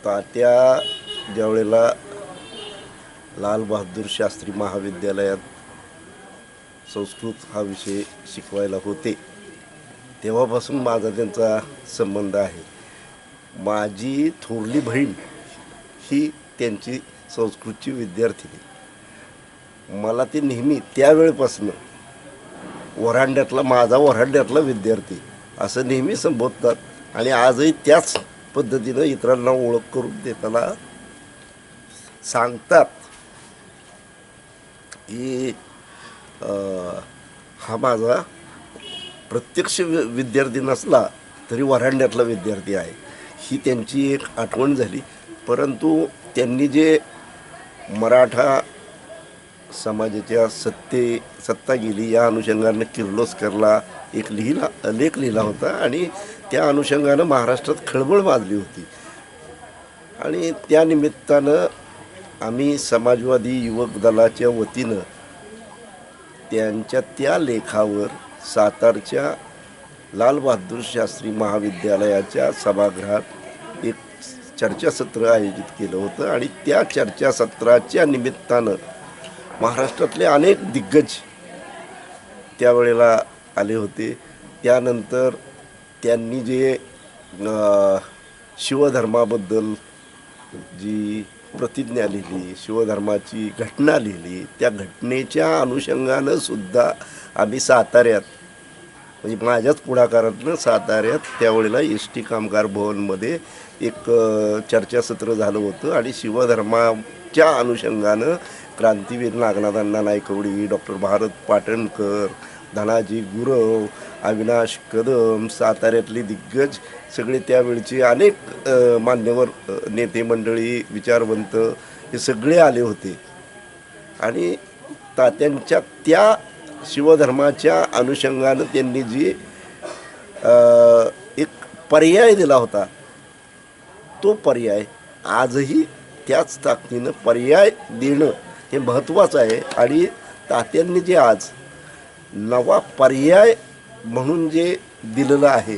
तात्या ज्यावेळेला लाल बहादूर शास्त्री महाविद्यालयात संस्कृत हा विषय शिकवायला होते तेव्हापासून माझा त्यांचा संबंध आहे. माझी थोरली बहीण ही त्यांची संस्कृतची विद्यार्थिनी. मला ते नेहमी त्यावेळेपासून वऱ्हांड्यातला विद्यार्थी असं नेहमी संबोधतात आणि आजही त्याच पद्धतीनं इतरांना ओळख करून देताना सांगतात की हा माझा प्रत्यक्ष विद्यार्थी नसला तरी वऱ्हांड्यातला विद्यार्थी आहे. ही त्यांची एक आठवण झाली. परंतु त्यांनी जे मराठा समाजाच्या सत्ता गेली या अनुषंगानं किर्लोस्करला एक लेख लिहिला होता आणि त्या अनुषंगानं महाराष्ट्रात खळबळ माजली होती. आणि त्या निमित्तानं आम्ही समाजवादी युवक दलाच्या वतीनं त्यांच्या त्या लेखावर सातारच्या लाल बहादूर शास्त्री महाविद्यालयाच्या सभागृहात एक चर्चासत्र आयोजित केलं होतं आणि त्या चर्चासत्राच्या निमित्तानं महाराष्ट्रातले अनेक दिग्गज त्यावेळेला आले होते. त्यानंतर त्यांनी जे शिवधर्माबद्दल जी प्रतिज्ञा लिहिली, शिवधर्माची घटना लिहिली, त्या घटनेच्या अनुषंगानं सुद्धा आम्ही साताऱ्यात म्हणजे माझ्याच पुढाकारातनं साताऱ्यात त्यावेळेला एस.टी. कामगार भवनमध्ये एक चर्चासत्र झालं होतं आणि शिवधर्माच्या अनुषंगानं क्रांतीवीर नागनाथांना नायकवडी, डॉक्टर भारत पाटणकर, धनाजी गुरव, अविनाश कदम, साताऱ्यातले दिग्गज सगळे त्यावेळचे अनेक मान्यवर नेते मंडळी, विचारवंत हे सगळे आले होते. आणि तात्यांच्या त्या शिवधर्माच्या अनुषंगानं त्यांनी जी एक पर्याय दिला होता तो पर्याय आजही त्याच ताकदीनं पर्याय देणं हे महत्त्वाचं आहे. आणि तात्यांनी जे आज नवा पर्याय म्हणून जे दिलेलं आहे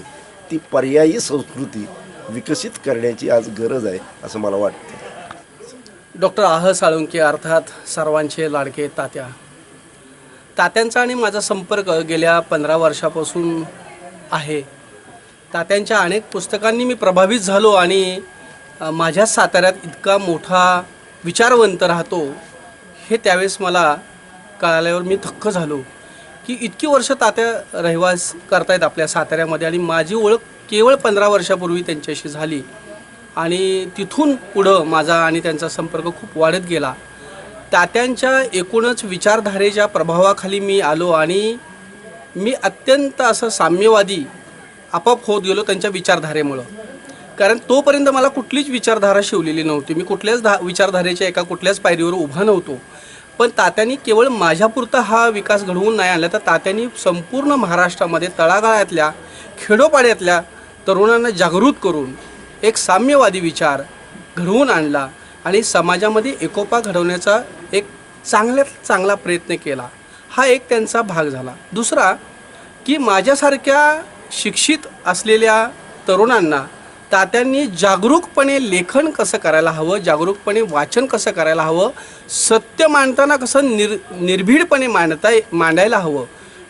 ती पर्यायी संस्कृती विकसित करण्याची आज गरज आहे असं मला वाटतं. डॉक्टर आह साळुंखे अर्थात सर्वांचे लाडके तात्या. तात्यांचा आणि माझा संपर्क गेल्या 15 वर्षापासून आहे. तात्यांच्या अनेक पुस्तकांनी मी प्रभावित झालो आणि माझ्या साताऱ्यात इतका मोठा विचारवंत राहतो हे त्यावेळेस मला कळाल्यावर मी थक्क झालो की इतकी वर्ष तात्या रहिवास करतायत आपल्या साताऱ्यामध्ये आणि माझी ओळख केवळ 15 वर्षापूर्वी त्यांच्याशी झाली आणि तिथून पुढं माझा आणि त्यांचा संपर्क खूप वाढत गेला. तात्यांच्या एकूणच विचारधारेच्या प्रभावाखाली मी आलो आणि मी अत्यंत असं साम्यवादी आपोआप होत गेलो त्यांच्या विचारधारेमुळं. कारण तोपर्यंत मला कुठलीच विचारधारा शिवलेली नव्हती. मी कुठल्याच विचारधारेच्या कुठल्याच पायरीवर उभा नव्हतो. पण तात्यांनी केवळ माझ्यापुरता हा विकास घडवून नाही आणला तर तात्यांनी संपूर्ण महाराष्ट्रामध्ये तळागाळातल्या खेडोपाड्यातल्या तरुणांना जागृत करून एक साम्यवादी विचार घडवून आणला आणि समाजामध्ये एकोपा घडवण्याचा एक चांगल्यात चांगला प्रयत्न केला. हा एक त्यांचा भाग झाला. दुसरा की माझ्यासारख्या शिक्षित असलेल्या तरुणांना तात्यांनी जागरूकपणे लेखन कसं करायला हवं, जागरूकपणे वाचन कसं करायला हवं, सत्य मांडताना कसं निर्भीडपणे मांडायला हवं.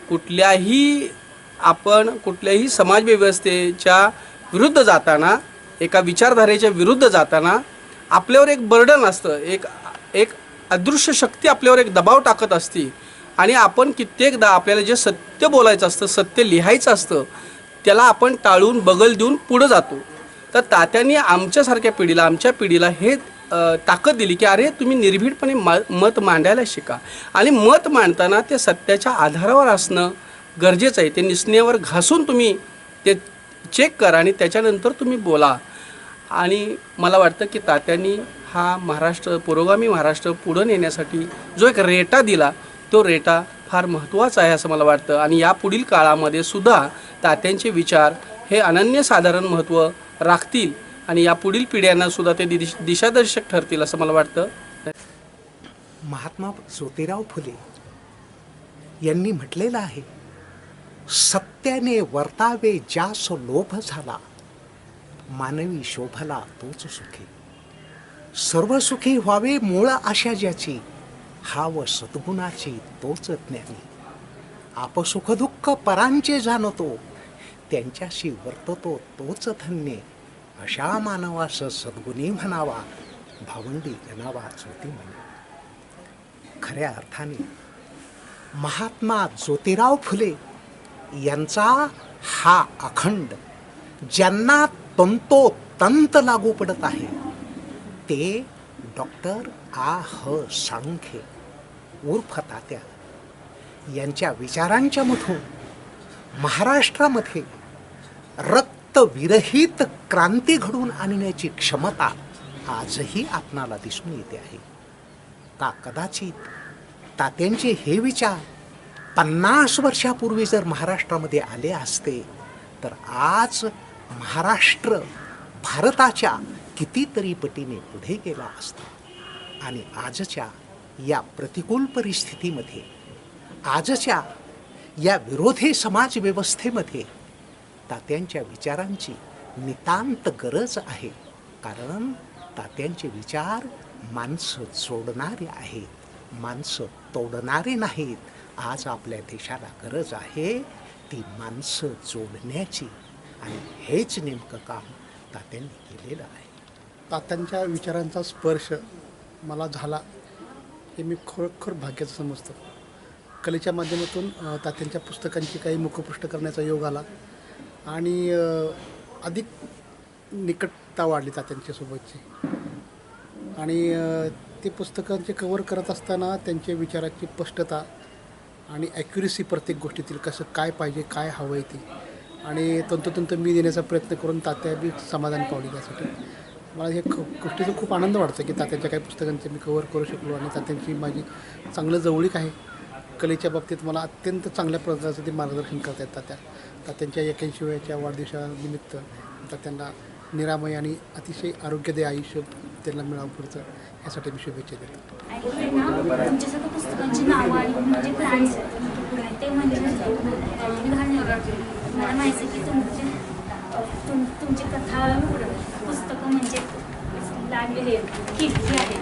कुठल्याही समाजव्यवस्थेच्या विरुद्ध जाताना, एका विचारधारेच्या विरुद्ध जाताना आपल्यावर एक बर्डन असतं, एक अदृश्य शक्ती आपल्यावर एक दबाव टाकत असते आणि आपण कित्येकदा आपल्याला जे सत्य बोलायचं असतं, सत्य लिहायचं असतं त्याला आपण टाळून बगल देऊन पुढं जातो. तर तात्यांनी आमच्या पिढीला हे ताकद दिली की अरे तुम्ही निर्भीडपणे मत मांडायला शिका आणि मत मांडताना ते सत्याच्या आधारावर असणं गरजेचं आहे. ते निसण्यावर घासून तुम्ही ते चेक करा आणि त्याच्यानंतर तुम्ही बोला. आणि मला वाटतं की तात्यांनी हा पुरोगामी महाराष्ट्र पुढं नेण्यासाठी जो एक रेटा दिला तो रेटा फार महत्त्वाचा आहे असं मला वाटतं. आणि यापुढील काळामध्ये सुद्धा तात्यांचे विचार हे अनन्यसाधारण महत्त्व राखतील आणि यापुढील पिढ्यांना सुद्धा ते दिशादर्शक ठरतील असं मला वाटतं. महात्मा ज्योतिराव फुले यांनी म्हटलेलं आहे, सत्याने वर्तावे ज्यास लोभ झाला, मानवी शोभला तोच सुखी. सर्व सुखी व्हावे मूळ आशा ज्याची, हाव सद्गुणाची तोच ज्ञानी. आप सुख दुःख परांचे जाणतो, त्यांच्याशी वर्ततो तोच धन्य. अशा मानवास सद्गुणी म्हणावा, भावंडी जनावा ज्योती म्हणा. खऱ्या अर्थाने महात्मा ज्योतिराव फुले यांचा हा अखंड ज्यांना तंतोतंत लागू पडत आहे ते डॉक्टर आ ह सांखे उर्फ तात्या यांच्या विचारांच्या मधून महाराष्ट्रामध्ये रक्तविरहित क्रांती घडवून आणण्याची क्षमता आजही आपणाला दिसून येते आहे. का कदाचित तात्यांचे हे विचार 50 वर्षापूर्वी जर महाराष्ट्रामध्ये आले असते तर आज महाराष्ट्र भारताच्या कितीतरी पटीने पुढे गेला असता. आणि आजच्या या प्रतिकूल परिस्थितीमध्ये, आजच्या या विरोधी समाज व्यवस्थेमध्ये तात्यांच्या विचारांची नितांत गरज आहे. कारण तात्यांचे विचार माणसं जोडणारे आहेत, माणसं तोडणारे नाहीत. आज आपल्या देशाला गरज आहे ती माणसं जोडण्याची, आणि हेच नेमकं काम तात्यांनी केलेलं आहे. तात्यांच्या विचारांचा स्पर्श मला झाला हे मी खरोखर भाग्याचं समजतो. कलेच्या माध्यमातून तात्यांच्या पुस्तकांची काही मुखपृष्ठ करण्याचा योग आला आणि अधिक निकटता वाढली तात्यांच्यासोबतची. आणि ते पुस्तकांचे कव्हर करत असताना त्यांच्या विचाराची स्पष्टता आणि ॲक्युरेसी प्रत्येक गोष्टीतील कसं काय पाहिजे, काय हवं आहे ते, आणि तंतोतंत मी देण्याचा प्रयत्न करून तात्या बी समाधान पावली. त्यासाठी मला हे गोष्टीचा खूप आनंद वाटतो की तात्यांच्या काही पुस्तकांचे मी कव्हर करू शकलो आणि तात्यांची माझी चांगलं जवळीक आहे. कलेच्या बाबतीत मला अत्यंत चांगल्या प्रकारचं ते मार्गदर्शन करतात तात्यांच्या 81व्या वाढदिवसानिमित्त तात्यांना निरामय आणि अतिशय आरोग्यदायी आयुष्य त्यांना मिळावं पुढचं यासाठी मी शुभेच्छा देतो. तुमच्या सगळ्या पुस्तकांची नावं आणि म्हणजे ब्रँड्स ते म्हणजे मला माहिती की तुमची कथा पुस्तकं म्हणजे लागलेली कीर्ती आहे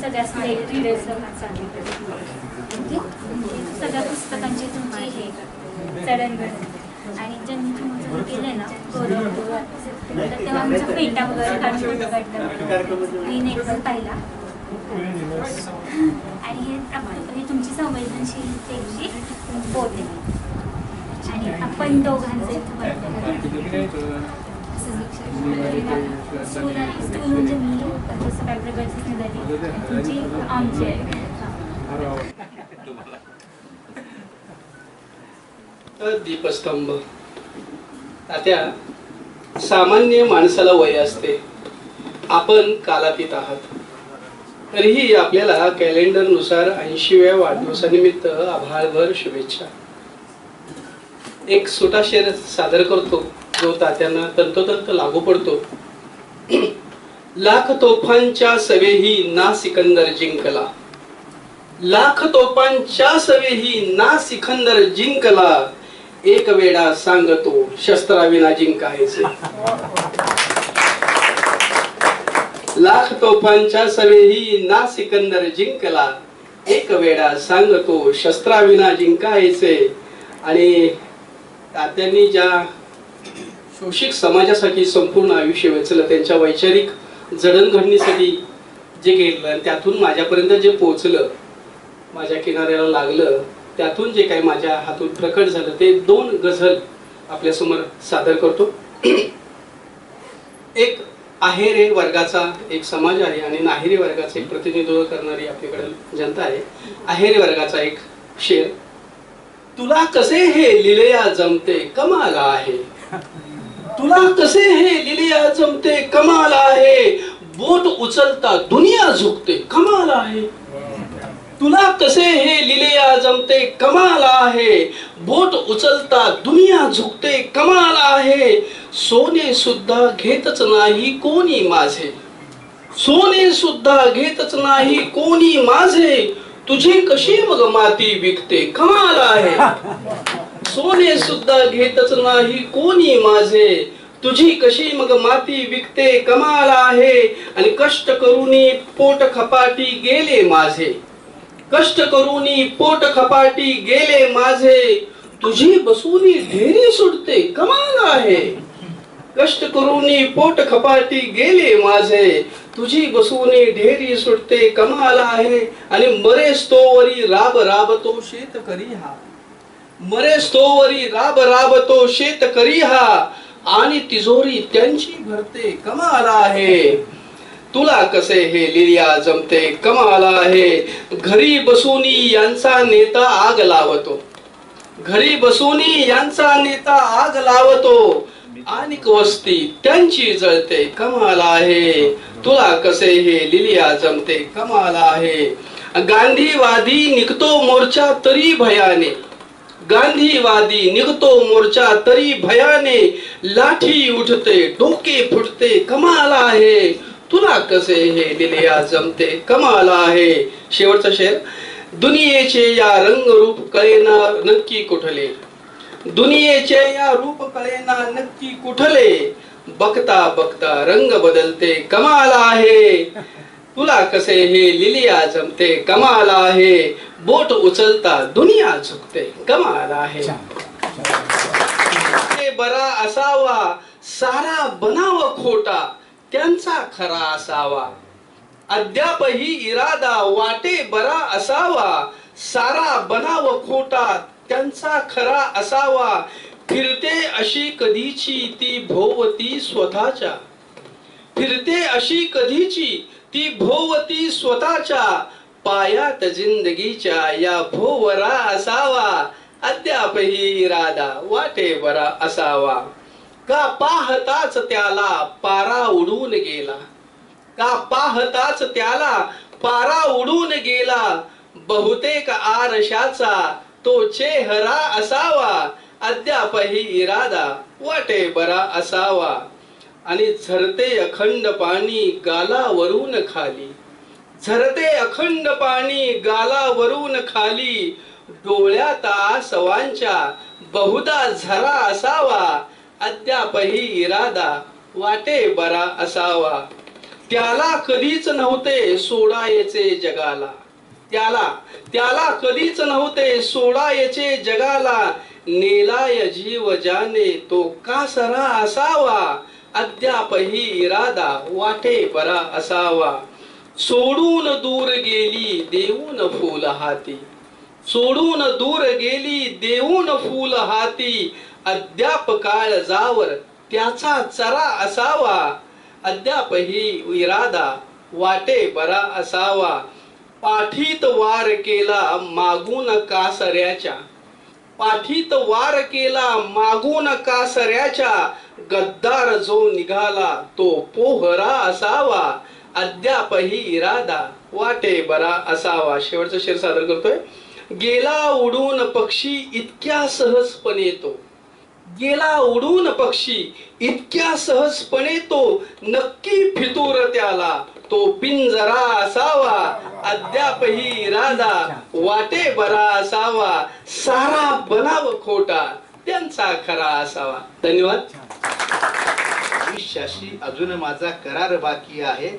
सगळ्या सगळ्या पुस्तकांची तुमची हे जडणघडण. आणि ज्यांनी तुमचं केलं ना गौरव तेव्हा आमचा पेटा वगैरे काढून काढलं मी एकदम पाहिला. आणि हे तुमची संवेदनशीलतेची बोट आहे. आणि आपण दोघांचे स्कूल म्हणजे मी जसं काय प्रगती झाली तुमची आमची आहे. दीपस्तंभ. तात्या, सामान्य माणसाला वय असते, आपण कालातीत आहात. तरीही आपल्याला कॅलेंडरनुसार 80व्या वाढदिवसानिमित्त आभारभर शुभेच्छा. एक छोटा शेर सादर करतो जो तात्यांना तंतोतंत लागू पडतो. लाख तोफांच्या सवेही ना सिकंदर जिंकला, लाख तोफांच्या सवेही ना सिकंदर जिंकला, एक वेळा सांगतो शस्त्राविना जिंकायचे. लाख तोफांच्या सवेही ना सिकंदर जिंकला, एक वेळा सांगतो शस्त्राविना जिंकायचे. आणि तात्यांनी ज्या शोषित समाजासाठी संपूर्ण आयुष्य वेचलं, त्यांच्या वैचारिक जडणघडणीसाठी जे गेलं, त्यातून माझ्यापर्यंत जे पोहोचलं, माझ्या किनाऱ्याला लागलं, त्यातून जे काही माझ्या हातून प्रकट झालं ते 2 गझल आपल्यासमोर सादर करतो. एक आहेरे वर्गाचा एक समाज आहे आणि नाहेरी वर्गाचे एक प्रतिनिधित्व करणारी आपल्याकडे जनता आहे. आहेरे वर्गाचा एक शेर. तुला कसे हे लिलया जमते कमाल आहे, तुला कसे हे लिलया जमते कमाल आहे, बोट उचलता दुनिया झुकते कमाल आहे. तुला कसे हे लिलया जमते कमाल आहे, बोट उचलता दुनिया झुकते कमाल आहे. सोने सुद्धा घेतच नाही कोणी माझे, सोने सुद्धा घेतच नाही कोणी माझे, तुझी कशी मग माती विकते कमाल आहे. सोने सुद्धा घेतच नाही कोणी माझे, तुझी कशी मग माती विकते कमाल आहे. आणि कष्ट करूनी पोट खपाटी गेले माझे, कष्ट करूनी पोट खपाटी गेले माझे. तुझी बसूनी ढेरी सुटते कमाल आहे. कष्ट करूनी पोट खपाटी गेले माझे, तुझी बसूनी ढेरी सुटते कमाल आहे. आणि मरेस तोवरी राब राबतो शेतकरी हा, मरेस तोवरी राब राबतो शेतकरी हा. आणि तिजोरी त्यांची भरते कमाल आहे. तुला कसे हे लिलिया जमते कमाल आहे. घरी बसूनी यांचा नेता आग लावतो, घरी बसूनी यांचा नेता आग लावतो. आणि वस्ती त्यांची जळते कमाल आहे. तुला कसे हे लिलिया जमते कमाल आहे. गांधीवादी निघतो मोर्चा तरी भयाने, गांधीवादी निघतो मोर्चा तरी भयाने. लाठी उठते डोके फुटते कमाल आहे. तुला कसे हे लिलिया जमते कमाल आहे. शेवटचा शेर. दुनियेचे या रंग रूप कळेना नक्की कुठले, दुनियेचे या रूप कळेना नक्की कुठले. बघता बघता रंग बदलते कमाल आहे. तुला कसे हे लिलिया जमते कमाल आहे. बोट उचलता दुनिया झुकते कमाल आहे. बरा असावा सारा बनाव खोटा त्यांचा खरा असावा. अद्यापही इरादा वाटे बरा असावा सारा बनाव खोटा त्यांचा खरा असावा. फिरते अशी कधीची ती भोवती स्वतःच्या, फिरते अशी कधीची ती भोवती स्वतःच्या. पायात जिंदगीच्या या भोवरा असावा. अद्यापही इरादा वाटे बरा असावा. का पाहताच त्याला पारा उडून गेला, का पाहताच त्याला पारा उडून गेला. बहुतेक आरशाचा तो चेहरा असावा. अद्यापही इरादा वाटे बरा असावा. आणि झरते अखंड पाणी गालावरून खाली, झरते अखंड पाणी गालावरून खाली. डोळ्यात आसवांच्या बहुधा झरा असावा. अद्यापही इरादा वाटे बरा असावा. त्याला कधीच नव्हते सोडायचे जगाला, त्याला कधीच नव्हते सोडायचे जगाला. नेलाय जीव जाने तो कासरा असावा. अद्यापही इरादा वाटे बरा असावा. सोडून दूर गेली देऊन फूल हाती, सोडून दूर गेली देऊन फूल हाती. अद्याप काळजावर त्याचा चरा असावा. अद्यापही इरादा वाटे बरा असावा. पाठीत वार केला मागून कासऱ्याच्या, पाठीत वार केला मागून कासऱ्याच्या. गद्दार जो निघाला तो पोहरा असावा. अद्यापही इरादा वाटे बरा असावा. शेवटचा शेर सादर करतोय. गेला उडून पक्षी इतक्या सहजपणे तो, गेला उडून पक्षी इतक्या सहजपणे तो. नक्की फितूर त्याला तो पिंजरा असावा. अद्यापही इरादा वाटे बरा असावा. सारा बनाव खोटा त्यांचा खरा असावा. धन्यवाद. आयुष्याशी अजून माझा करार बाकी आहे.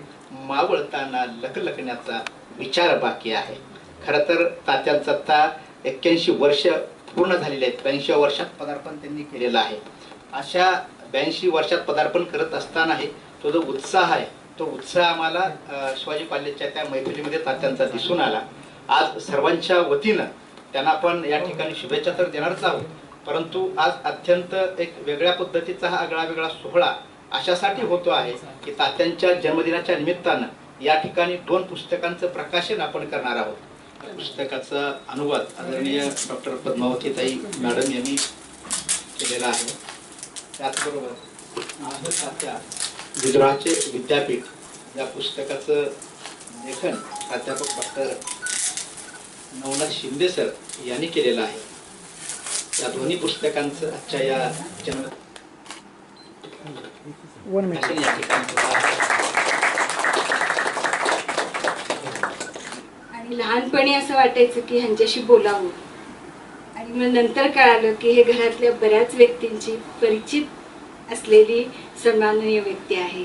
मावळताना लखलखण्याचा विचार बाकी आहे. खरं तर तात्यांचं आता 81 वर्ष पूर्ण झालेले आहेत. 82 वर्षात पदार्पण त्यांनी केलेलं आहे. अशा 82 वर्षात पदार्पण करत असतानाही तो जो उत्साह आहे, तो उत्साह आम्हाला शिवाजी कॉलेजच्या त्या मैफिलीमध्ये तात्यांचा दिसून आला. आज सर्वांच्या वतीनं त्यांना आपण या ठिकाणी शुभेच्छा तर देणारच आहोत, परंतु आज अत्यंत एक वेगळ्या पद्धतीचा हा आगळा वेगळा सोहळा अशासाठी होतो आहे की तात्यांच्या जन्मदिनाच्या निमित्तानं या ठिकाणी 2 पुस्तकांचं प्रकाशन आपण करणार आहोत. पुस्तकाचा अनुवाद आदरणीय डॉक्टर पद्मावतीताई मॅडम यांनी केलेला आहे. त्याचबरोबर तात्या गुजरातचे विद्यापीठ या पुस्तकाचं लेखन प्राध्यापक डॉक्टर नवनाथ शिंदे सर यांनी केलेलं आहे. या दोन्ही पुस्तकांचं आजच्या या जन्म आणि लहानपणी असं वाटायचं की ह्यांच्याशी बोलावं, आणि मग नंतर कळालं की हे घरातल्या बऱ्याच व्यक्तींची परिचित असलेली सन्माननीय व्यक्ती आहे.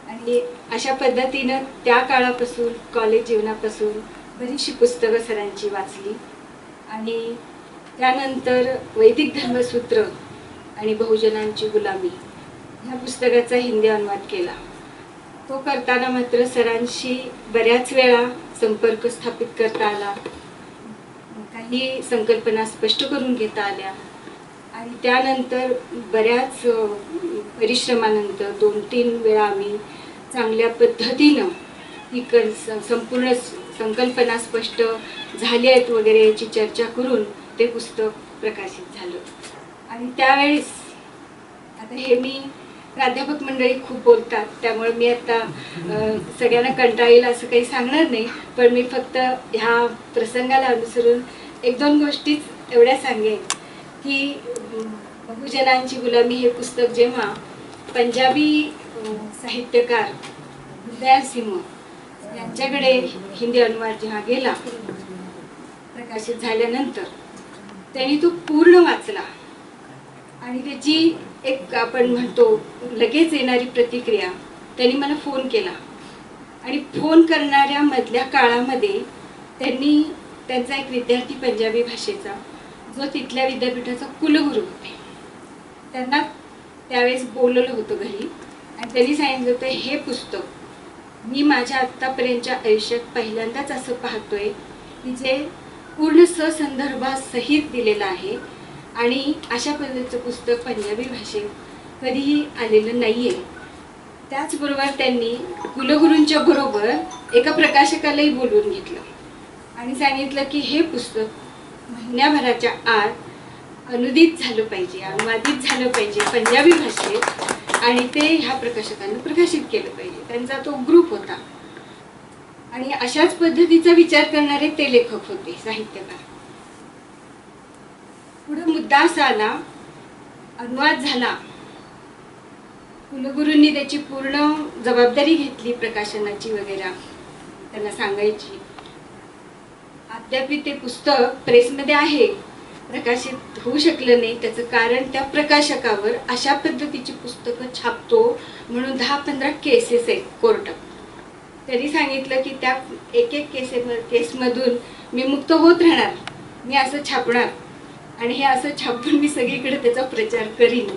आणि अशा पद्धतीनं त्या काळापासून कॉलेज जीवनापासून बरीचशी पुस्तकं सरांची वाचली. आणि त्यानंतर वैदिक धर्मसूत्र आणि बहुजनांची गुलामी ह्या पुस्तकाचा हिंदी अनुवाद केला. तो करताना मात्र सरांशी बऱ्याच वेळा संपर्क स्थापित करता आला, काही संकल्पना स्पष्ट करून घेता आल्या. आणि त्यानंतर बऱ्याच परिश्रमानंतर 2-3 वेळा आम्ही चांगल्या पद्धतीनं ही संपूर्ण संकल्पना स्पष्ट झाली आहेत वगैरे याची चर्चा करून ते पुस्तक प्रकाशित झालं. आणि त्यावेळेस आता हे मी प्राध्यापक मंडळी खूप बोलतात त्यामुळे मी आता सगळ्यांना कंटाळेल असं काही सांगणार नाही, पण मी फक्त ह्या प्रसंगाला अनुसरून 1-2 गोष्टीच एवढ्या सांगेन की बहुजनांची गुलामी हे पुस्तक जेव्हा पंजाबी साहित्यकार दयाल सिंह यांच्याकडे हिंदी अनुवाद जेव्हा गेला प्रकाशित झाल्यानंतर त्यांनी तो पूर्ण वाचला. आणि त्याची एक आपण म्हणतो लगेच येणारी प्रतिक्रिया, त्यांनी मला फोन केला. आणि फोन करणाऱ्या मधल्या काळामध्ये त्यांनी त्यांचा एक विद्यार्थी पंजाबी भाषेचा जो तिथल्या विद्यापीठाचा कुलगुरू होते त्यांना त्यावेळेस बोलवलं होतं घरी. आणि त्यांनी सांगितलं होतं हे पुस्तक मी माझ्या आत्तापर्यंतच्या आयुष्यात पहिल्यांदाच असं पाहतोय की जे पूर्ण ससंदर्भासहित दिलेलं आहे. आणि अशा पद्धतीचं पुस्तक पंजाबी भाषेत कधीही आलेलं नाही आहे. त्याचबरोबर त्यांनी कुलगुरूंच्या बरोबर एका प्रकाशकालाही बोलवून घेतलं आणि सांगितलं की हे पुस्तक महिन्याभराच्या आत अनुदित झालं पाहिजे, अनुवादित झालं पाहिजे पंजाबी भाषेत आणि ते ह्या प्रकाशकांना प्रकाशित केलं पाहिजे. त्यांचा तो ग्रुप होता. आणि अशाच पद्धतीचा विचार करणारे ते लेखक होते, साहित्यकार. पुढे मुद्दा असा आला, अनुवाद झाला, कुलगुरूंनी त्याची पूर्ण जबाबदारी घेतली प्रकाशनाची वगैरे त्यांना सांगायची. अद्याप ते पुस्तक प्रेसमध्ये आहे, प्रकाशित होऊ शकलं नाही. त्याचं कारण त्या प्रकाशकावर अशा पद्धतीची पुस्तकं छापतो म्हणून 10-15 केसेस आहेत कोर्टात. त्यांनी सांगितलं की त्या एक केसमधून मी मुक्त होत राहणार, मी असं छापणार आणि हे असं छापून मी सगळीकडे त्याचा प्रचार करीन.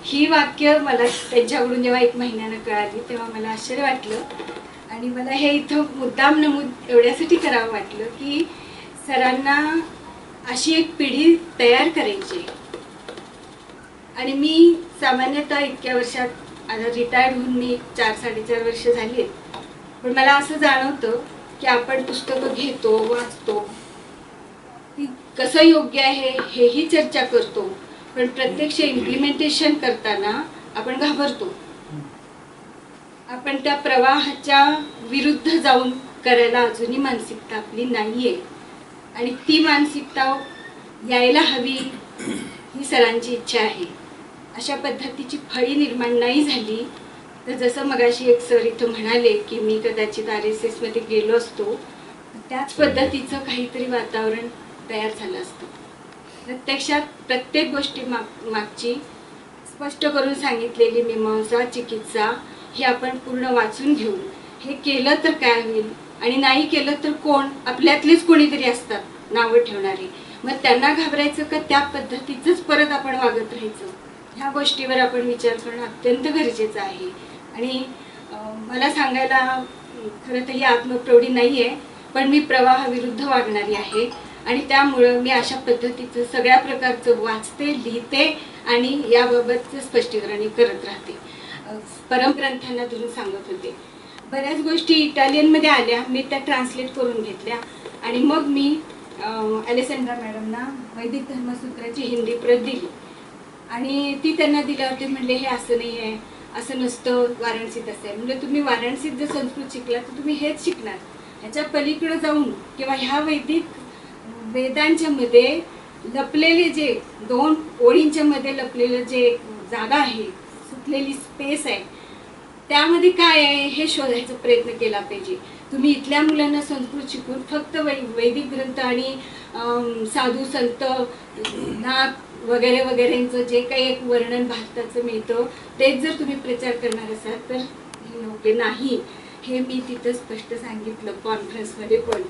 ही वाक्य मला त्यांच्याकडून जेव्हा 1 महिन्यानं कळाली तेव्हा मला आश्चर्य वाटलं. आणि मला हे इथं मुद्दाम नमूद एवढ्यासाठी करावं वाटलं की सरांना अशी एक पिढी तयार करायची. आणि मी सामान्यतः इतक्या वर्षात आता रिटायर्ड होऊन मी 4-4.5 वर्ष झाली आहेत, पण मला असं जाणवतं की आपण पुस्तकं घेतो, वाचतो, ती कसं योग्य आहे हेही चर्चा करतो, पण प्रत्यक्ष इम्प्लिमेंटेशन करताना आपण घाबरतो. आपण त्या प्रवाहाच्या विरुद्ध जाऊन करायला अजूनही मानसिकता आपली नाहीये. आणि ती मानसिकता यायला हवी ही सरांची इच्छा आहे. अशा पद्धतीची फळी निर्माण नाही झाली तर जसं मगाशी एक सर इथं म्हणाले की मी कदाचित RSS मध्ये गेलो असतो, त्याच पद्धतीचं काहीतरी वातावरण तयार झालं असतं. प्रत्यक्षात प्रत्येक गोष्टी मागची स्पष्ट करून सांगितलेली मीमांसा, चिकित्सा हे आपण पूर्ण वाचून घेऊन हे केलं तर काय होईल आणि नाही केलं तर कोण, आपल्यातलेच कोणीतरी असतात नावं ठेवणारे, मग त्यांना घाबरायचं का त्या पद्धतीचंच परत आपण वागत राहायचं, ह्या गोष्टीवर आपण विचार करणं अत्यंत गरजेचं आहे. आणि मला सांगायला खरं तर ही आत्मप्रौढी नाही आहे, पण मी प्रवाहाविरुद्ध वागणारी आहे आणि त्यामुळं मी अशा पद्धतीचं सगळ्या प्रकारचं वाचते, लिहिते आणि याबाबतचं स्पष्टीकरण करत राहते. परमग्रंथांना धरून सांगत होते. बऱ्याच गोष्टी इटालियनमध्ये आल्या, मी त्या ट्रान्सलेट करून घेतल्या आणि मग मी अलेसेंड्रा मॅडमना वैदिक धर्मसूत्राची हिंदी प्रत दिली आणि ती त्यांना दिल्यावरती म्हणले हे असं नाही आहे, असं नसतं, वाराणसीत असं आहे. म्हणजे तुम्ही वाराणसीत जर संस्कृत शिकला तर तुम्ही हेच शिकणार, ह्याच्या पलीकडे जाऊन किंवा ह्या वैदिक वेदांच्या मध्ये लपलेले जे 2 ओळींच्या मध्ये लपलेलं जे जागा आहे, सुटलेली स्पेस आहे, त्यामध्ये काय आहे हे शोधायचा प्रयत्न केला पाहिजे. तुम्ही इथल्या मुलांना संस्कृत शिकून फक्त वैदिक ग्रंथ आणि साधू संत ना वगैरे वगैरेंचं जे काही एक वर्णन भारताचं मिळतं तेच जर तुम्ही प्रचार करणार असाल तर योग्य नाही, हे मी तिथं स्पष्ट सांगितलं कॉन्फरन्समध्ये पण.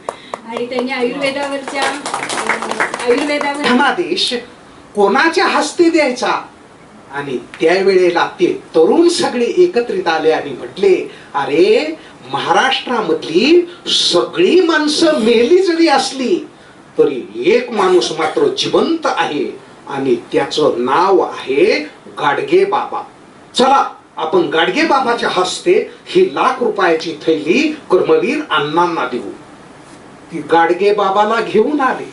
आणि त्यांनी आयुर्वेदावर धनादेश कोणाच्या हस्ते द्यायचा, आणि त्यावेळेला ते तरुण सगळे एकत्रित आले आणि म्हटले, अरे महाराष्ट्रामधली सगळी माणसं मेली जरी असली तरी एक माणूस मात्र जिवंत आहे आणि त्याचं नाव आहे गाडगे बाबा. चला आपण गाडगे बाबाच्या हस्ते ही ₹1,00,000 थैली कर्मवीर अण्णांना देऊ. ती गाडगे बाबाला घेऊन आले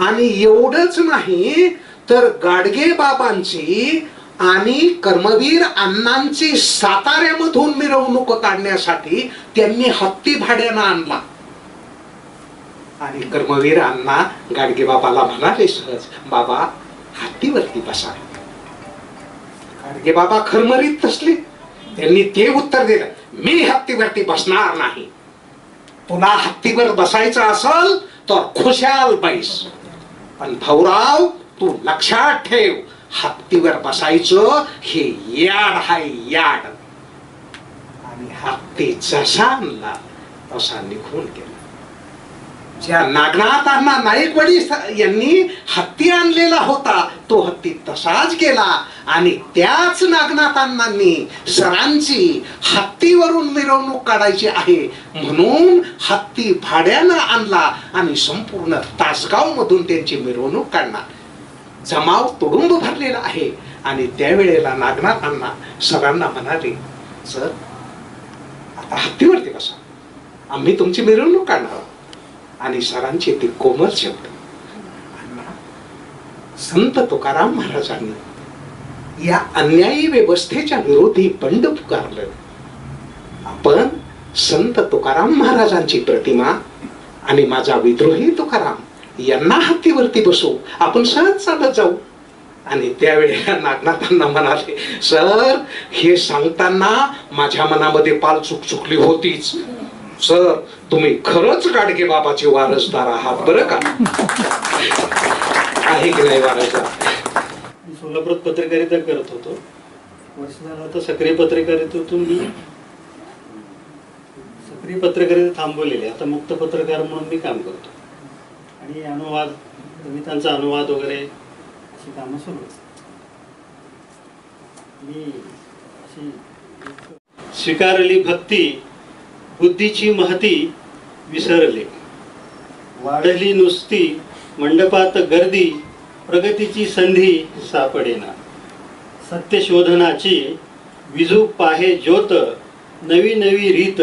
आणि एवढंच नाही तर गाडगे बाबांची आणि कर्मवीर अण्णांची साताऱ्यामधून मिरवणूक काढण्यासाठी त्यांनी हत्ती भाड्यानं आणला. आणि कर्मवीर अण्णा गाडगे बाबाला म्हणाले सहज, बाबा हत्तीवरती बसा. गाडगे बाबा खरमरीत असले, त्यांनी ते उत्तर दिलं, मी हत्तीवरती बसणार नाही. तुला हत्तीवर बसायचं असल तर खुशाल बैस, पण भाऊराव तू लक्षात ठेव, हत्तीवर बसायचं हे याड हाय याड. आणि हत्ती जसा आणला तसा निघून गेला. ज्या नागनाथांना नाईकवाडी यांनी हत्ती आणलेला होता तो हत्ती तसाच गेला, आणि त्याच नागनाथांनी सरांची हत्तीवरून मिरवणूक काढायची आहे म्हणून हत्ती भाड्यानं आणला आणि संपूर्ण तासगाव मधून त्यांची मिरवणूक काढणार. जमाव तुडुंब भरलेला आहे. आणि त्यावेळेला नागनाथांना सरांना म्हणाले, सर आता हत्तीवरती बसा, आम्ही तुमची मिरवणूक काढणार आहोत. आणि सरांचे ते कोमल शब्द, संत तुकाराम महाराजांनी या अन्यायी व्यवस्थेच्या विरोधी बंड पुकारलं. आपण संत तुकाराम महाराजांची प्रतिमा आणि माझा विद्रोही तुकाराम यांना हत्तीवरती बसू, आपण सहज चालत जाऊ. आणि त्यावेळेला नागनाथांना म्हणाले, सर हे सांगताना माझ्या मनामध्ये पाल चुकली होतीच. सर तुम्ही खरंच गाडगे बाबाचे वारसदार आहात बरं का. आहे की नाही वारसदार? सोलापुरात पत्रकारिता करत होतो, वर्ष झालं तर सक्रिय पत्रकारितेतून मी सक्रिय पत्रकारिता थांबवलेली, आता मुक्त पत्रकार म्हणून मी काम करतो. आणि अनुवाद, कवितांचा अनुवाद वगैरे अशी कामं सुरू आहेत. मी अशी स्वीकारली भक्ती, बुद्धीची महती विसरले, वाढली नुसती मंडपात गर्दी, प्रगतीची संधी सापडेना, सत्य शोधनाची विजू पाहे ज्योत, नवी नवी रीत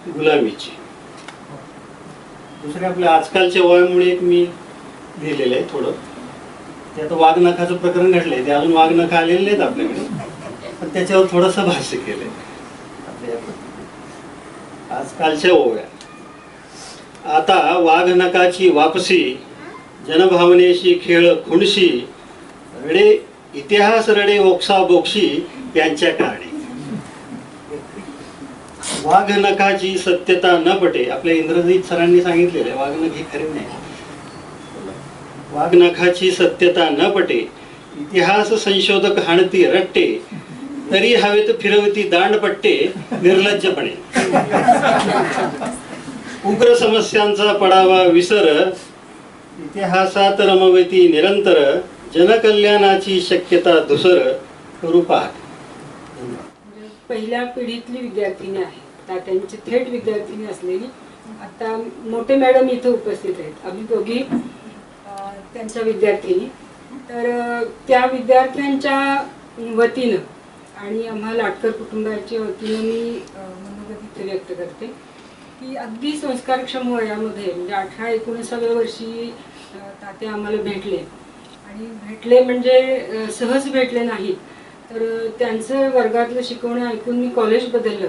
गुलामीची. दुसरे आपल्या आजकालच्या वयामुळे एक मी लिहिलेलं आहे थोडं, ते आता वाघनखाचं प्रकरण घडलंय, ते अजून वाघनख आलेले नाहीत आपल्याकडे, पण त्याच्यावर थोडंसं भाष्य केलंय. आपल्या आजकालच्या ओव्या, आता वाघनखाची वापसी, जनभावनेशी खेळ खुणशी, रडे इतिहास रडे ओक्सा बोक्षी यांच्या कारणे. वाघनखाची सत्यता न पटे, आपल्या इंद्रजित सरांनी सांगितलेलं आहे, वाघनख ही खरी नाही. वाघनखाची सत्यता न पटे, इतिहास संशोधक हाणती रट्टे, तरी हवेत फिरवती दांडपट्टे निर्लज्जपणे. उग्र समस्यांचा पडावा विसर, इतिहासात रमवती निरंतर, जनकल्याणाची शक्यता धुसर करू पाहत. पहिल्या पिढीतली विद्यार्थिनी आहे, तात्यांची थेट विद्यार्थिनी असलेली. आता मोठे मॅडम इथं उपस्थित आहेत, आम्ही दोघी त्यांच्या विद्यार्थिनी. तर त्या विद्यार्थ्यांच्या वतीनं आणि आम्हा लाटकर कुटुंबाच्या वतीनं मी मनोगत इथे व्यक्त करते की अगदी संस्कारक्षम वयामध्ये म्हणजे 18-19व्या वर्षी तात्या आम्हाला भेटले. आणि भेटले म्हणजे सहज भेटले नाहीत, तर त्यांचं वर्गातलं शिकवणं ऐकून मी कॉलेज बदललं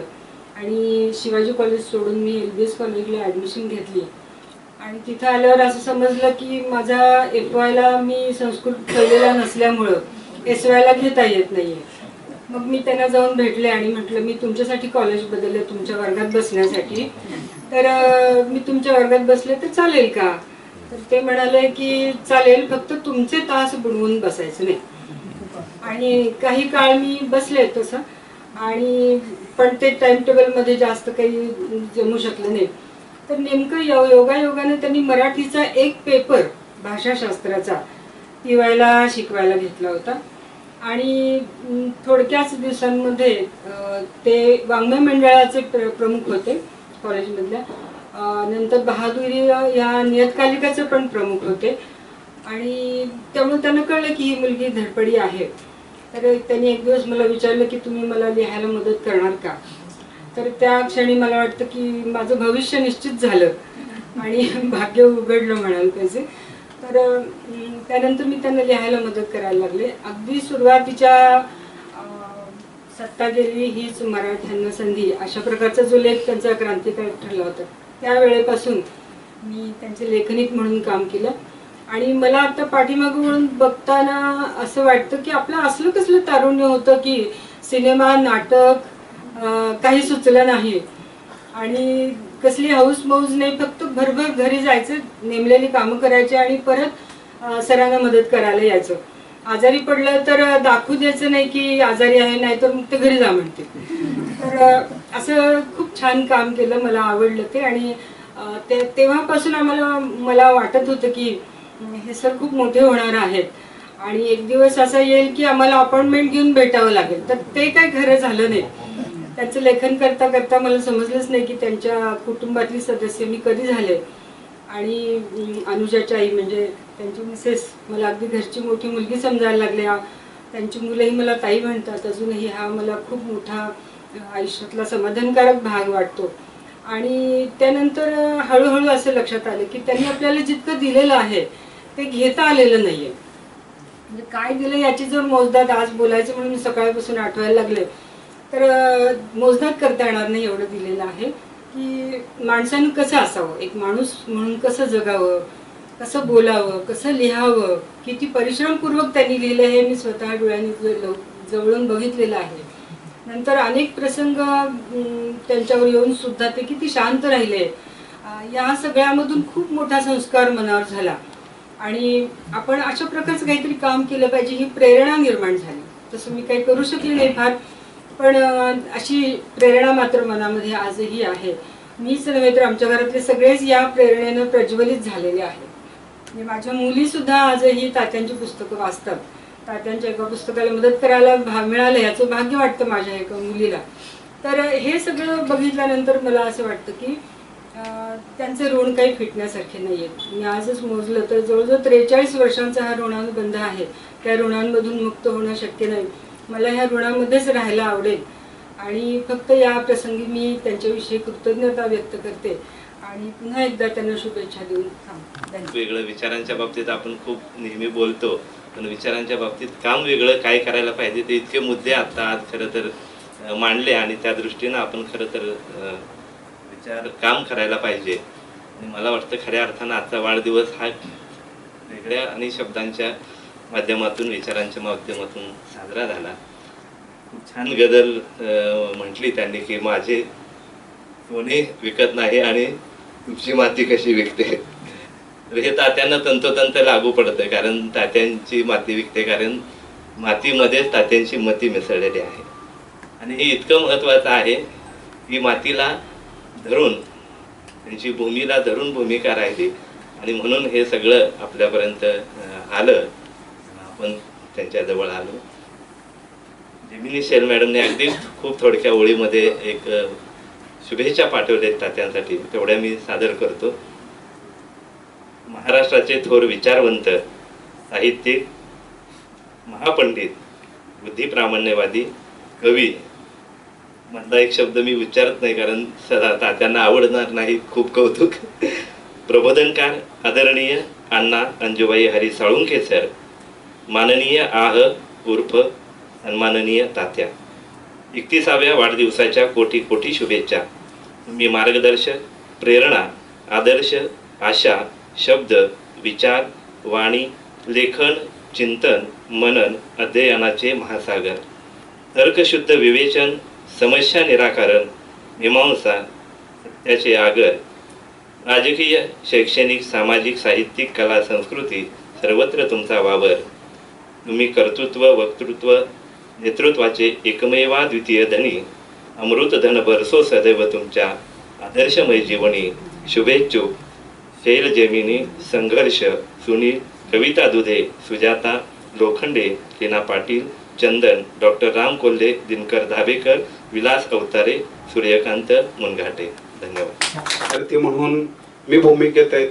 आणि शिवाजी कॉलेज सोडून मी LBS कॉलेजला ॲडमिशन घेतली. आणि तिथं आल्यावर असं समजलं की माझा FYला मी संस्कृत ठेवलेला नसल्यामुळं SYला घेता येत नाही आहे. मग मी त्यांना जाऊन भेटले आणि म्हटलं मी तुमच्यासाठी कॉलेज बदलले तुमच्या वर्गात बसण्यासाठी, तर मी तुमच्या वर्गात बसले तर चालेल का. तर ते म्हणाले की चालेल, फक्त तुमचे तास बुडवून बसायचं नाही. आणि काही काळ मी बसले तसं, आणि पण ते टाइम टेबलमध्ये जास्त काही जमू शकलं नाही. तर नेमकं योगायोगाने त्यांनी मराठीचा एक पेपर भाषाशास्त्राचा शिकवायला घेतला होता. आणि थोडक्याच दिवसांमध्ये ते वाङ्मय मंडळाचे प्रमुख होते कॉलेजमधल्या. नंतर बहादुरी या नियतकालिकाचे पण प्रमुख होते. आणि त्यामुळे त्यांना कळलं की ही मुलगी धडपडी आहे. तर त्यांनी एक दिवस मला विचारलं की तुम्ही मला लिहायला मदत करणार का. तर त्या क्षणी मला वाटतं की माझं भविष्य निश्चित झालं आणि भाग्य उघडलं म्हणाल त्याचे. तर त्यानंतर मी त्यांना लिहायला मदत करायला लागले. अगदी सुरुवातीच्या सत्ता गेली हीच मराठ्यांना संधी, अशा प्रकारचा जो लेख त्यांचा क्रांतिकारी ठरला होता, त्यावेळेपासून मी त्यांचे लेखनिक म्हणून काम केलं. आणि मला आता पाठीमागं वळून बघताना असं वाटतं की आपलं असलं कसलं तारुण्य होतं की सिनेमा, नाटक काही सुचलं नाही, आणि कसली हौस मौज नाही, फक्त भरभर घरी जायचं, नेमलेली कामं करायची आणि परत सरांना मदत करायला यायचं. आजारी पडलं तर दाखवू द्यायचं नाही की आजारी आहे, नाही तर मग ते घरी जा म्हणते. तर असं खूप छान काम केलं, मला आवडलं ते. आणि तेव्हापासून मला वाटत होतं की हे सर खूप मोठे होणार आहेत आणि एक दिवस असा येईल की आम्हाला अपॉइंटमेंट घेऊन भेटावं लागेल. तर ते काही खरं झालं नाही. त्यांचं लेखन करता करता मला समजलंच नाही की त्यांच्या कुटुंबातली सदस्य मी कधी झाले. आणि अनुजाची आई म्हणजे त्यांची मिसेस मला अगदी घरची मोठी मुलगी समजायला लागल्या. त्यांची मुलंही मला ताई म्हणतात अजूनही. हा मला खूप मोठा आयुष्यातला समाधानकारक भाग वाटतो. आणि त्यानंतर हळूहळू असं लक्षात आलं की त्यांनी आपल्याला जितकं दिलेलं आहे ते घेता आलेलं नाहीये. म्हणजे काय दिलं याची जर मोजदाद आज बोलायचं म्हणून सकाळपासून आठवायला लागले तर मोजदाद करता येणार नाही, एवढं दिलेलं आहे की माणसानं कसं असावं, एक माणूस म्हणून कसं जगावं, कसं बोलावं, कसं लिहावं, किती परिश्रमपूर्वक त्यांनी लिहिलं हे मी स्वतः डोळ्यांनी जवळून बघितलेलं आहे. नंतर अनेक प्रसंग त्यांच्यावर येऊन सुद्धा ते किती शांत राहिले. या सगळ्यामधून खूप मोठा संस्कार मनावर झाला आणि आपण अशा प्रकारचं काहीतरी काम केलं पाहिजे ही प्रेरणा निर्माण झाली. तसं मी काही करू शकले नाही फार, पण अशी प्रेरणा मात्र मनामध्ये आजही आहे. मीच नव्हे तर आमच्या घरातले सगळेच या प्रेरणेनं प्रज्वलित झालेले आहेत. म्हणजे माझ्या मुलीसुद्धा आजही तात्यांची पुस्तकं वाचतात. तात्यांच्या एका पुस्तकाला मदत करायला मिळालं याचं भाग्य वाटतं माझ्या एका मुलीला. तर हे सगळं बघितल्यानंतर मला असं वाटतं की त्यांचे ऋण काही फिटण्यासारखे नाही आहेत. मी आजच मोजलं तर जवळजवळ 43 वर्षांचा हा ऋणानुबंध आहे. त्या ऋणांमधून मुक्त होणं शक्य नाही. मला ह्या ऋणामध्येच राहायला आवडेल आणि फक्त या प्रसंगी मी त्यांच्याविषयी कृतज्ञता व्यक्त करते आणि पुन्हा एकदा त्यांना शुभेच्छा देऊन थांबते. वेगळं विचारांच्या बाबतीत आपण खूप नेहमी बोलतो, पण विचारांच्या बाबतीत काम वेगळं काय करायला पाहिजे ते इतके मुद्दे आता आज खरं तर मांडले आणि त्या दृष्टीनं आपण खरं तर काम करायला पाहिजे. आणि मला वाटतं खऱ्या अर्थानं आजचा वाढदिवस हा वेगळ्या आणि शब्दांच्या माध्यमातून, विचारांच्या माध्यमातून साजरा झाला. खूप छान गझल म्हटली त्यांनी की माझे सोने विकत नाही आणि तुमची माती कशी विकते. हे तात्यांना तंतोतंत लागू पडतं, कारण तात्यांची माती विकते, कारण मातीमध्येच तात्यांची मती मिसळलेली आहे. आणि हे इतकं महत्त्वाचं आहे की मातीला धरून, त्यांची भूमीला धरून भूमिका राहिली आणि म्हणून हे सगळं आपल्यापर्यंत आलं, आपण त्यांच्याजवळ आलो. जेमिनी शेल मॅडमने अगदी खूप थोडक्या ओळीमध्ये एक शुभेच्छा पाठवल्या तात्यांसाठी, तेवढ्या मी सादर करतो. महाराष्ट्राचे थोर विचारवंत, साहित्यिक, महापंडित, बुद्धिप्रामाण्यवादी, कवी, मधला एक शब्द मी उच्चारत नाही कारण तात्यांना आवडणार नाही, खूप कौतुक, प्रबोधनकार आदरणीय अण्णा अंजुबाई हरी साळुंखे सर, माननीय आह उर्फ सन्माननीय तात्या, 31व्या वाढदिवसाच्या कोटी कोटी शुभेच्छा. तुम्ही मार्गदर्शक, प्रेरणा, आदर्श, आशा, शब्द, विचार, वाणी, लेखन, चिंतन, मनन, अध्ययनाचे महासागर, तर्कशुद्ध विवेचन, समस्या निराकरण, मीमांसा, सत्याचे आगर, राजकीय, शैक्षणिक, सामाजिक, साहित्यिक, कला, संस्कृती सर्वत्र तुमचा वावर. तुम्ही कर्तृत्व, वक्तृत्व, नेतृत्वाचे एकमेवाद्वितीय धनी. अमृतधन बरसो सदैव तुमच्या आदर्शमय जीवनी. शुभेच्छुक. शैल जेमिनी, संघर्ष, सुनील, कविता दुधे, सुजाता लोखंडे, लीना पाटील, चंदन, डॉक्टर राम कोल्हे, दिनकर धाबेकर, विलास अवतारे, सूर्यकांत मुनघाटे. धन्यवाद. विद्यार्थी म्हणून मी भूमिकेत आहेत,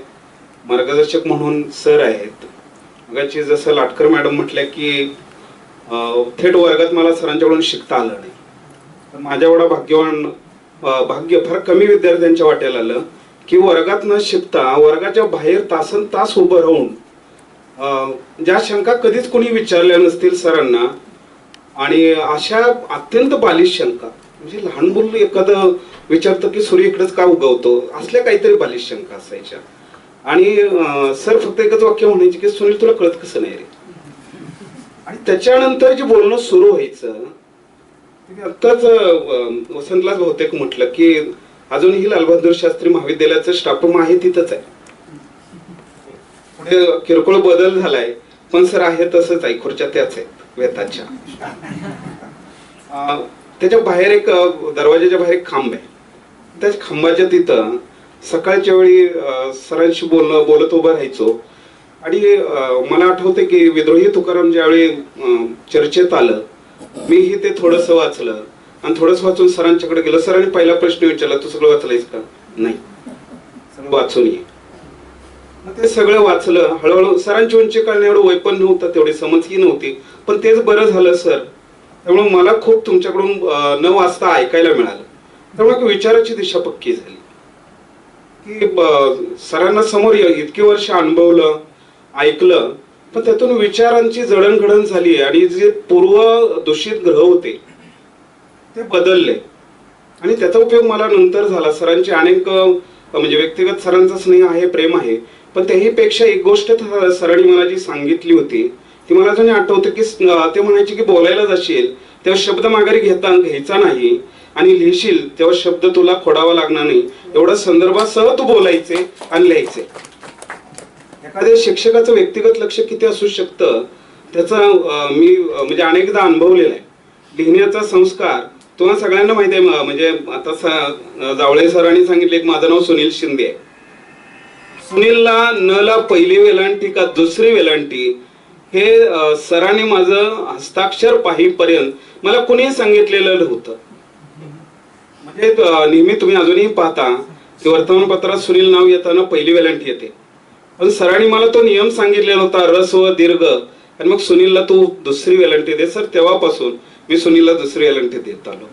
मार्गदर्शक म्हणून सर आहेत. मगाची जसं लाटकर मॅडम म्हटल्या की थेट वर्गात मला सरांच्याकडून शिकता आलं नाही. तर माझ्या एवढा भाग्य फार कमी विद्यार्थ्यांच्या वाट्याला आलं की वर्गात न शिकता वर्गाच्या बाहेर तासन तास उभं राहून ज्या शंका कधीच कोणी विचारल्या नसतील सरांना, आणि अशा अत्यंत बालिश शंका, म्हणजे लहान मुलं एखादं विचारतं की सूर्य इकडेच का उगवतो, असल्या काहीतरी बालिश शंका असायच्या. आणि सर फक्त एकच वाक्य म्हणायचे की सुनील तुला कळत कसं नाही रे. आणि त्याच्यानंतर जे बोलणं सुरू व्हायचं, आत्ताच वसंतलाच बहुतेक म्हटलं की अजूनही लालबहादूर शास्त्री महाविद्यालयाचं स्टाफ रूम आहे तिथंच आहे. पुढे किरकोळ बदल झालाय पण सर आहे तसंच आहे, खुर्च्या त्याच आहेत वेताच्या. त्याच्या बाहेर एक दरवाजाच्या बाहेर एक खांब आहे. त्या खांबाच्या तिथं सकाळच्या वेळी सरांशी बोलत उभं राहायचो. आणि मला आठवते की विद्रोही तुकाराम ज्यावेळी चर्चेत आलं, मीही ते थोडंसं वाचलं आणि थोडंसं वाचून सरांच्याकडे गेलो. सरांनी पहिला प्रश्न विचारला, तू सगळं वाचलंयस का? नाही, सगळं वाचून ये. मग ते सगळं वाचलं. हळूहळू सरांची उंची कळणं एवढं वय पण नव्हतं, तेवढी समजही नव्हती, पण तेच बरं झालं सर. त्यामुळे मला खूप तुमच्याकडून न वाचता ऐकायला मिळालं. त्यामुळे विचाराची दिशा पक्की झाली की सरांना समोर इतकी वर्ष अनुभवलं, ऐकलं, पण त्यातून विचारांची जडणघडण झाली आणि जे पूर्व दूषित ग्रह होते ते बदलले. आणि त्याचा उपयोग मला नंतर झाला. सरांची अनेक म्हणजे व्यक्तिगत सरांचा स्नेह आहे, प्रेम आहे, पण त्याही पेक्षा एक गोष्ट सरांनी मला जी सांगितली होती ती मला अजून आठवतं की ते म्हणायचे की बोलायला जाशील तेव्हा शब्द माघारी घ्यायचा नाही, आणि लिहिशील तेव्हा शब्द तुला खोडावा लागणार नाही. एवढं संदर्भासह तू बोलायचे आणि लिहायचे. एखाद्या शिक्षकाचं व्यक्तिगत लक्ष किती असू शकतं त्याचा मी म्हणजे अनेकदा अनुभवलेला आहे. लिहिण्याचा संस्कार तुम्हाला सगळ्यांना माहिती आहे. म्हणजे आता जावळे सरांनी सांगितले की माझं नाव सुनील शिंदे आहे. सुनीलला न ला पहिली वेलांटी का दुसरी वेलांटी हे सरांनी माझं हस्ताक्षर पाहीपर्यंत मला कुणीही सांगितलेलं नव्हतं. म्हणजे नेहमी तुम्ही अजूनही पाहता की वर्तमानपत्रात सुनील नाव येताना पहिली वेलांटी येते, पण सरांनी मला तो नियम सांगितलेला होता, रस व दीर्घ, आणि मग सुनीलला तू दुसरी वेलांटी दे. सर तेव्हापासून मी सुनीलला दुसरी वेलांटी देत आलो.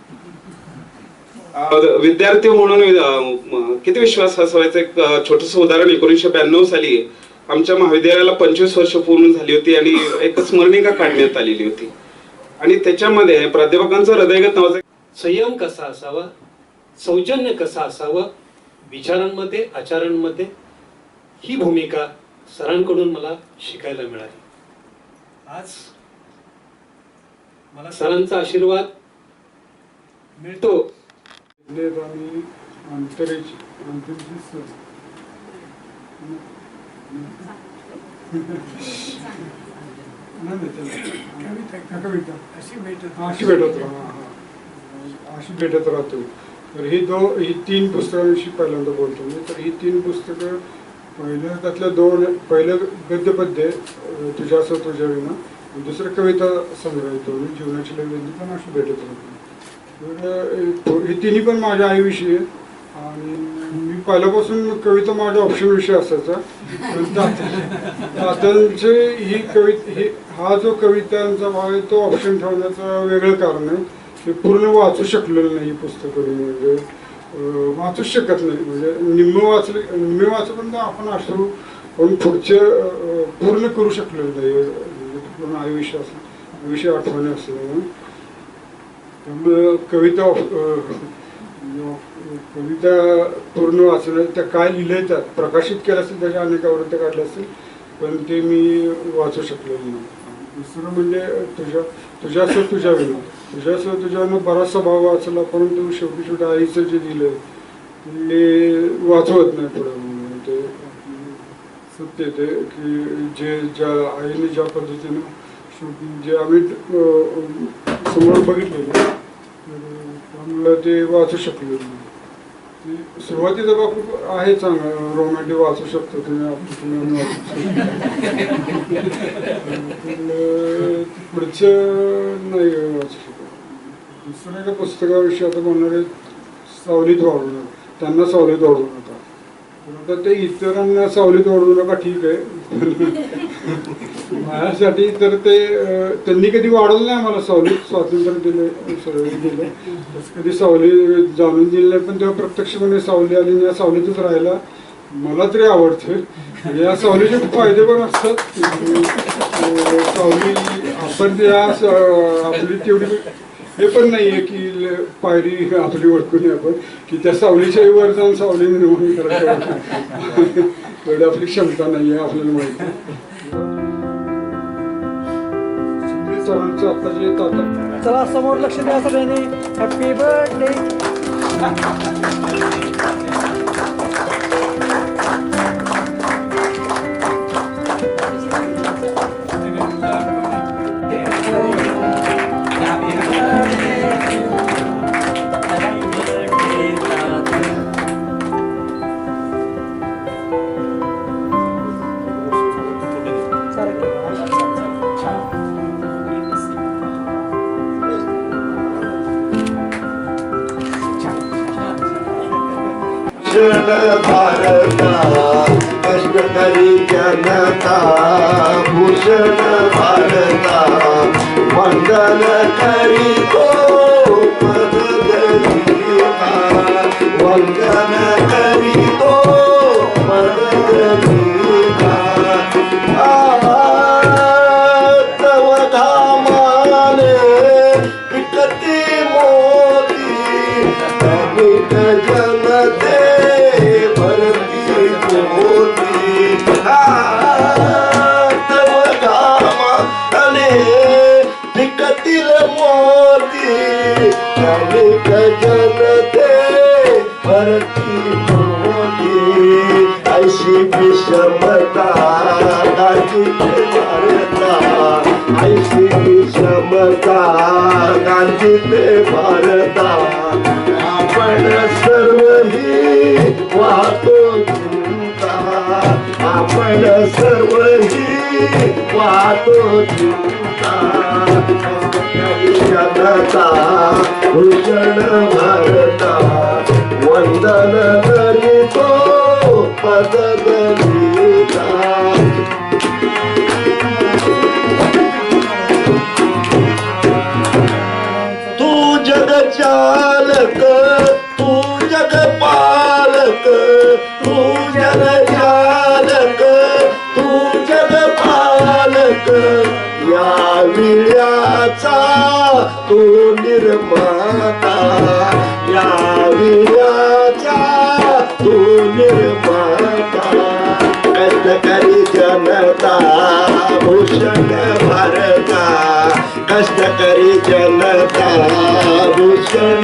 विद्यार्थी म्हणून किती विश्वास असायचा. एक छोटस उदाहरण, 1992 साली आमच्या महाविद्यालयाला 25 वर्ष पूर्ण झाली होती आणि एक स्मरणिका काढण्यात आलेली होती. आणि त्याच्यामध्ये प्राध्यापकांचं हृदयगत नावाचं संयम कसा असावा, सौजन्य कसं असावं विचारांमध्ये, आचारांमध्ये, ही भूमिका सरांकडून मला शिकायला मिळाली. आज मला सरांचा आशीर्वाद मिळतो. अशी भेटत राहतो. तर ही 3 पुस्तकांविषयी पहिल्यांदा बोलतो मी. तर ही 3 पुस्तकं, पहिलं गद्यपद्य तुझ्यासह तुझ्या विना, दुसरं कविता संग्रह येतो जीवनाची लग्न, पण अशी भेटत राहतो. तर हे तिन्ही पण माझ्या आईविषयी आहे. आणि मी पहिल्यापासून कविता माझा ऑप्शन विषय असायचा. तात्यांचे ही हा जो कवितांचा भाग आहे तो ऑप्शन ठेवण्याचं वेगळं कारण आहे की पूर्ण वाचू शकलेलं नाही पुस्तकं. म्हणजे वाचूच शकत नाही. म्हणजे निम्मे वाचपर्यंत आपण असू, पण पुढचे पूर्ण करू शकलेलं नाही. म्हणजे पूर्ण आयुष्य आठवणी असल्यामुळे त्यामुळे कविता पूर्ण वाचलं. त्या काय लिहिलंय त्यात प्रकाशित केलं असेल, त्याच्या अनेक आवृत्त्या काढल्या असतील, पण ते मी वाचू शकलेलं नाही. दुसरं म्हणजे तुझ्यासह तुझ्या विना, तुझ्यासह तुझ्यानं बराचसा भाव वाचला, परंतु शेवटी आईचं जे दिलंय ते वाचवत नाही पुढे. सत्य ते की जे ज्या आईने ज्या पद्धतीनं शूटिंग जे आम्ही समोर बघितलेलं त्यामुळं ते वाचू शकलो नाही. सुरुवातीचा भाग खूप आहे चांगला रोमॅन्टिक वाचू शकतो तुम्ही वाचू पुढचं नाही वाचू शकतो. दुसऱ्या एका पुस्तकाविषयी आता म्हणणारे सावलीत वाढू नका, त्यांना सावलीत वाढू नका. आता ते इतरांना सावलीत वाढू नका ठीक आहे, माझ्यासाठी तर ते त्यांनी कधी वाढवलं नाही मला सावलीत, स्वातंत्र्य दिलं सगळं दिलं, कधी सावली जाणून दिली नाही. पण तेव्हा प्रत्यक्षपणे सावली आली आणि या सावलीतच राहायला मला तरी आवडतं. या सावलीचे खूप फायदे पण असतात. सावली आपण त्या आपली तेवढी हे पण नाही आहे की पायरी आपली ओळखून आपण की त्या सावलीच्याही वर जाऊन सावली निर्माण करायचं तेवढी आपली क्षमता नाही आहे आपल्याला माहिती. आता जे चला समोर लक्ष द्या सगळ्यांनी. Happy birthday. भारता कष्टकरी जनता भूषण भारता वंदन करी तो मदगरीता वंदन करी तो मदगरीता तव धामाने विकती मोती अनेक जनते विकतील मोती अनेक जनते भरती मोती ऐशी विषमता गांधीचे भारता ऐशी विषमता गांधीचे भारता आपण सर्वही वाहतो चिंता आपण सर्वही वाहतो चिंता जनता भूषण भारता वंदन करीतो पदगरीता तू जग चालक तू जग पालक तू जग चालक तू जग पालक या विड्याचा तू निर्माता या विड्याचा तू निर्माता कष्टकरी जनता भूषण भारता कष्टकरी जनता भूषण